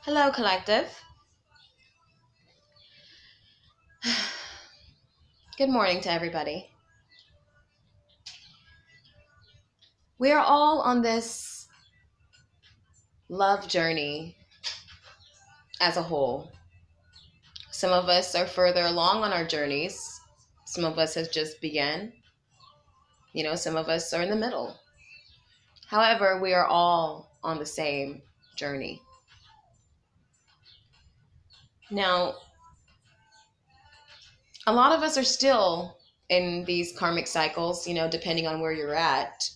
Hello, collective. Good morning to everybody. We are all on this love journey as a whole. Some of us are further along on our journeys. Some of us have just begun. Some of us are in the middle. However, we are all on the same journey. Now, a lot of us are still in these karmic cycles, depending on where you're at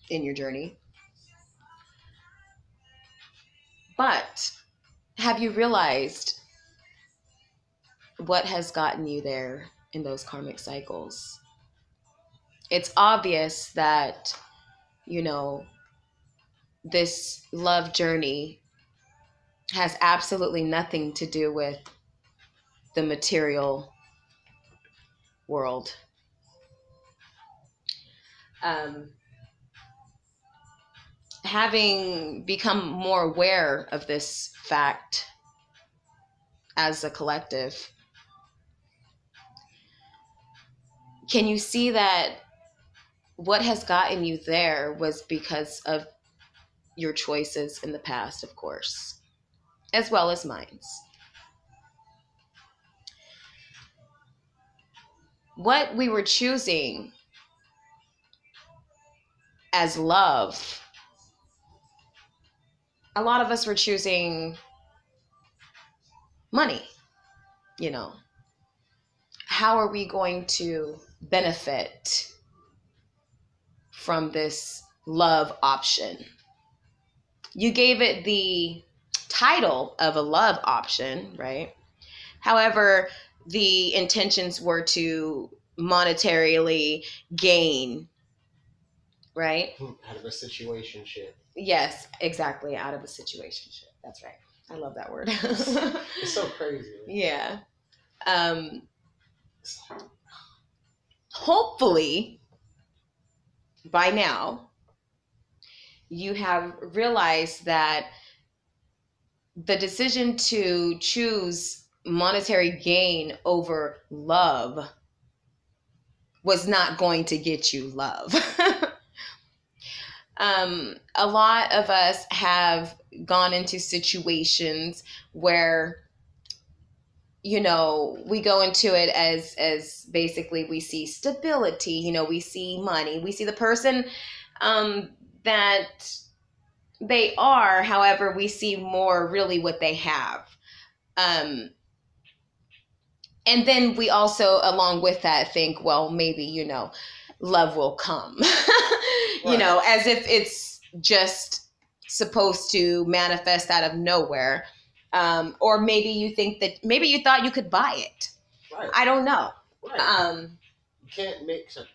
in your journey. But have you realized what has gotten you there in those karmic cycles? It's obvious that, you know, this love journey has absolutely nothing to do with the material world. Um, Having become more aware of this fact as a collective, can you see that what has gotten you there was because of your choices in the past, of course, as well as mine's? What we were choosing as love, a lot of us were choosing money. you know how are we going to benefit from this love option? You gave it the title of a love option, right? However, the intentions were to monetarily gain, right? Out of a situationship. Yes, exactly. Out of a situationship. That's right. I love that word. It's so crazy. Yeah. Um, Hopefully, by now, you have realized that the decision to choose monetary gain over love was not going to get you love. A lot of us have gone into situations where we go into it as basically we see stability, we see money, we see the person that they are. However, we see more really what they have. um and then we also, along with that, think, well, maybe love will come. Right. As if it's just supposed to manifest out of nowhere. Or maybe you think that maybe you thought you could buy it. Right. I don't know. Right. You can't make some.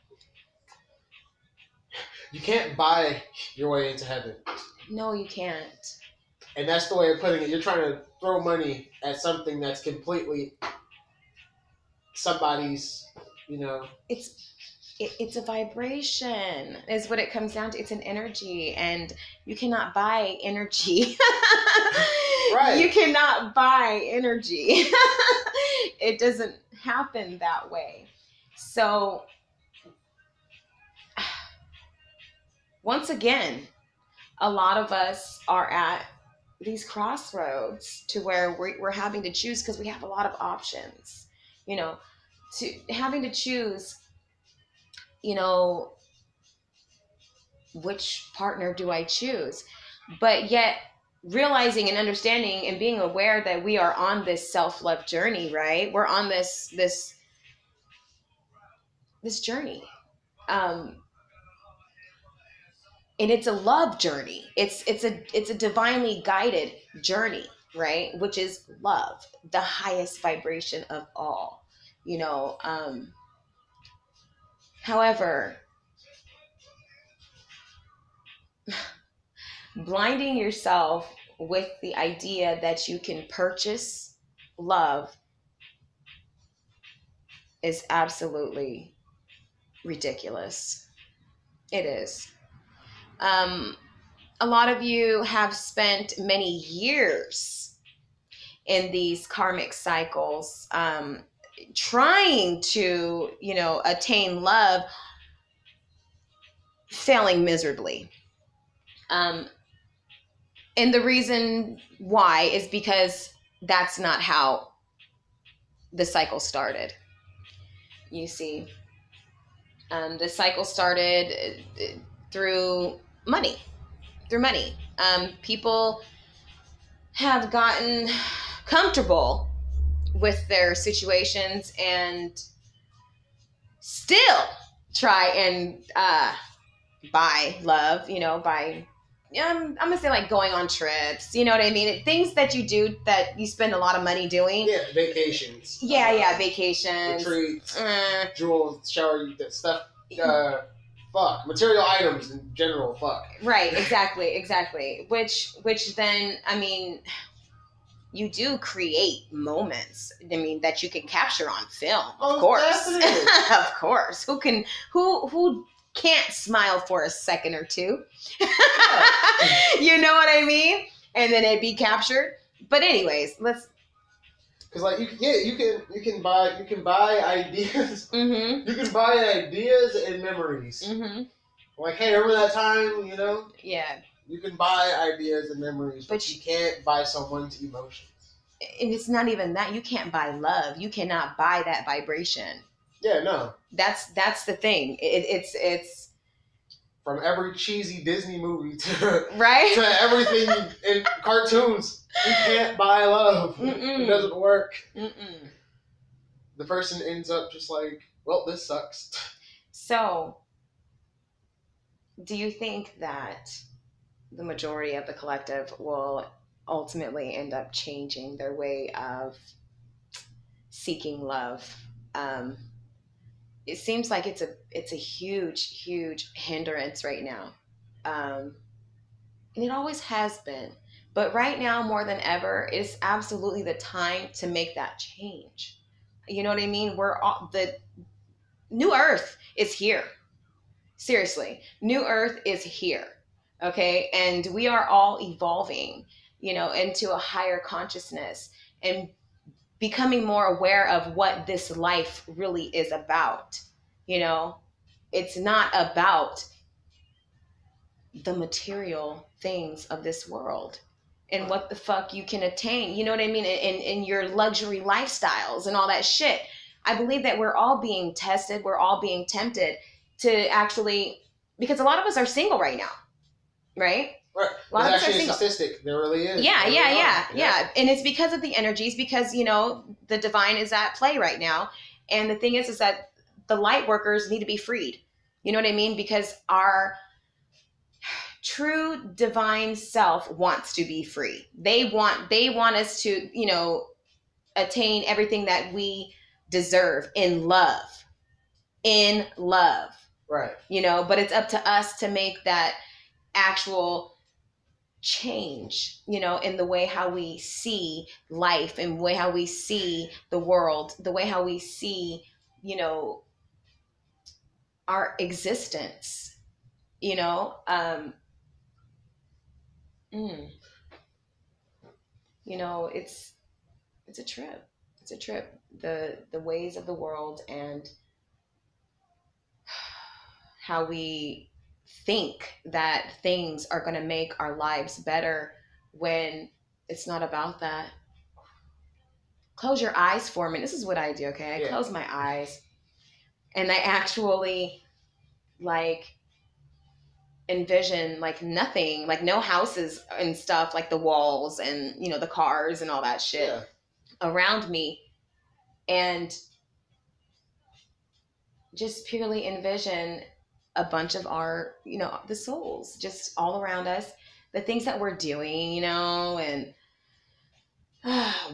You can't buy your way into heaven. No, you can't. And that's the way of putting it. You're trying to throw money at something that's completely somebody's, It's a vibration is what it comes down to. It's an energy, and you cannot buy energy. Right. You cannot buy energy. It doesn't happen that way. So once again, a lot of us are at these crossroads to where we're having to choose, because we have a lot of options, to having to choose, you know which partner do I choose? But yet realizing and understanding and being aware that we are on this self-love journey, right? We're on this journey. Um and it's a love journey. It's a divinely guided journey, right? Which is love, the highest vibration of all. However, blinding yourself with the idea that you can purchase love is absolutely ridiculous. It is. Um, a lot of you have spent many years in these karmic cycles, trying to, attain love, failing miserably. And the reason why is because that's not how the cycle started. You see, the cycle started through money. Through money. People have gotten comfortable with their situations and still try and buy love, by I'm gonna say like going on trips, you know what I mean? Things that you do that you spend a lot of money doing. Yeah, vacations. Yeah, vacations. Retreats, jewels, shower, that stuff. Fuck. Material items in general, fuck. Right, exactly. Which then, I mean, you do create moments, I mean, that you can capture on film. Of course. Of course. Who can't smile for a second or two? You know what I mean? And then it be captured. But anyways, let's. Because like you can buy ideas. Mm-hmm. You can buy ideas and memories. Mm-hmm. Like, hey, remember that time? Yeah. You can buy ideas and memories, but you can't buy someone's emotions. And it's not even that. You can't buy love. You cannot buy that vibration. Yeah, no. That's the thing. It's from every cheesy Disney movie to right to everything in cartoons. You can't buy love. Mm-mm. It doesn't work. Mm-mm. The person ends up just like, well, this sucks. So, do you think that the majority of the collective will ultimately end up changing their way of seeking love? It seems like it's a huge hindrance right now, and it always has been. But right now, more than ever, is absolutely the time to make that change. You know what I mean? The new Earth is here. Seriously, new Earth is here. Okay, and we are all evolving, into a higher consciousness and becoming more aware of what this life really is about. It's not about the material things of this world and what the fuck you can attain, you know what I mean, in your luxury lifestyles and all that shit. I believe that we're all being tested, we're all being tempted to actually, because a lot of us are single right now, right? Right. A lot There's of us are actually a single. statistic. There really is. Yeah, There yeah, really yeah, are. yeah. And it's because of the energies, because, the divine is at play right now. And the thing is that the light workers need to be freed. You know what I mean? Because our true divine self wants to be free. They want us to, attain everything that we deserve in love. In love. Right. But it's up to us to make that actual change, in the way how we see life and the way how we see the world, the way how we see, our existence, mm, it's a trip. It's a trip. The ways of the world and how we think that things are going to make our lives better when it's not about that. Close your eyes for me. This is what I do, okay? I close my eyes and I actually like envision like nothing, like no houses and stuff, like the walls and the cars and all that shit around me, and just purely envision a bunch of our, the souls just all around us, the things that we're doing, and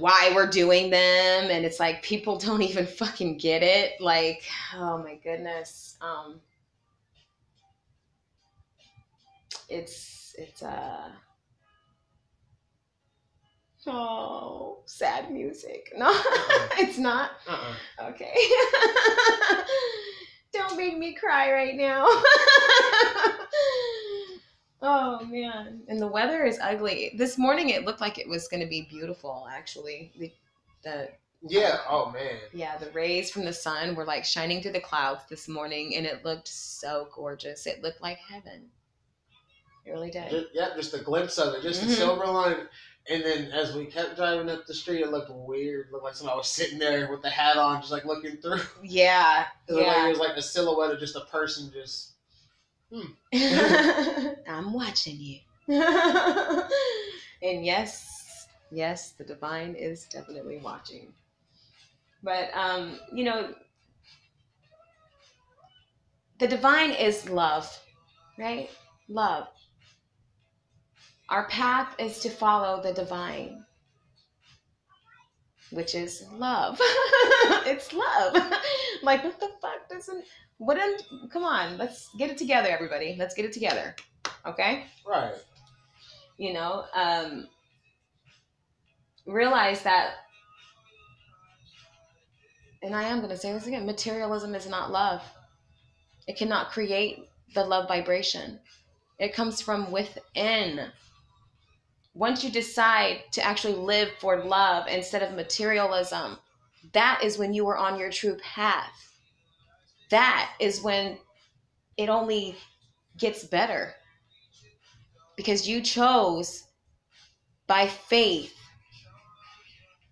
why we're doing them. And it's like people don't even fucking get it. Like, oh my goodness. It's oh, sad music. No, it's not. Okay. Don't make me cry right now. Oh man. And the weather is ugly. This morning it looked like it was going to be beautiful actually. The Yeah. Oh man. yeah, the rays from the sun were like shining through the clouds this morning and it looked so gorgeous. It looked like heaven. It really did. Just a glimpse of it, just a Mm-hmm. silver line. And then as we kept driving up the street, it looked weird. It looked like somebody was sitting there with the hat on, just like looking through. Yeah. It looked like it Yeah. was like a silhouette of just a person just. I'm watching you. And yes, the divine is definitely watching. But the divine is love, right? Love. Our path is to follow the divine, which is love. It's love. Like what the fuck doesn't what come on, let's get it together, everybody. Let's get it together. Okay? Right. You know, realize that, and I am going to say this again, materialism is not love. It cannot create the love vibration. It comes from within. Once you decide to actually live for love instead of materialism, that is when you are on your true path. That is when it only gets better because you chose by faith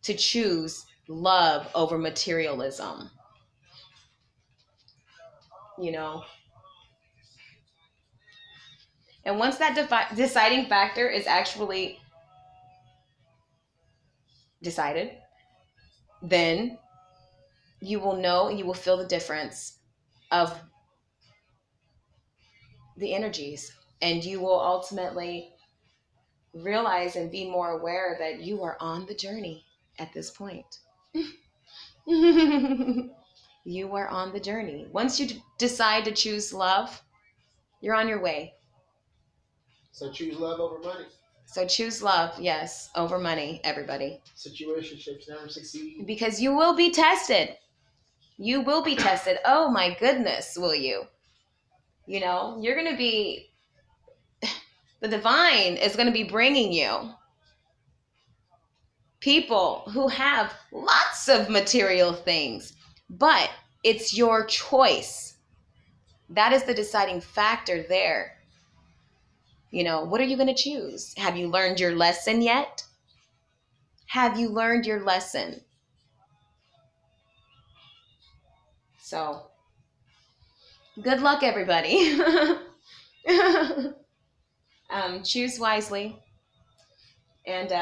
to choose love over materialism. You know, and once that deciding factor is actually decided, then you will know, you will feel the difference of the energies, and you will ultimately realize and be more aware that you are on the journey at this point. You are on the journey. Once you decide to choose love, you're on your way. So choose love over money. So choose love, yes, over money, everybody. Situationships never succeed. Because you will be tested. You will be tested. Oh my goodness, will you? You know, you're going to be, the divine is going to be bringing you people who have lots of material things, but it's your choice. That is the deciding factor there. You know, what are you going to choose? Have you learned your lesson yet? Have you learned your lesson? So, good luck, everybody. Choose wisely, and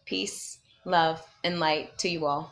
peace, love, and light to you all.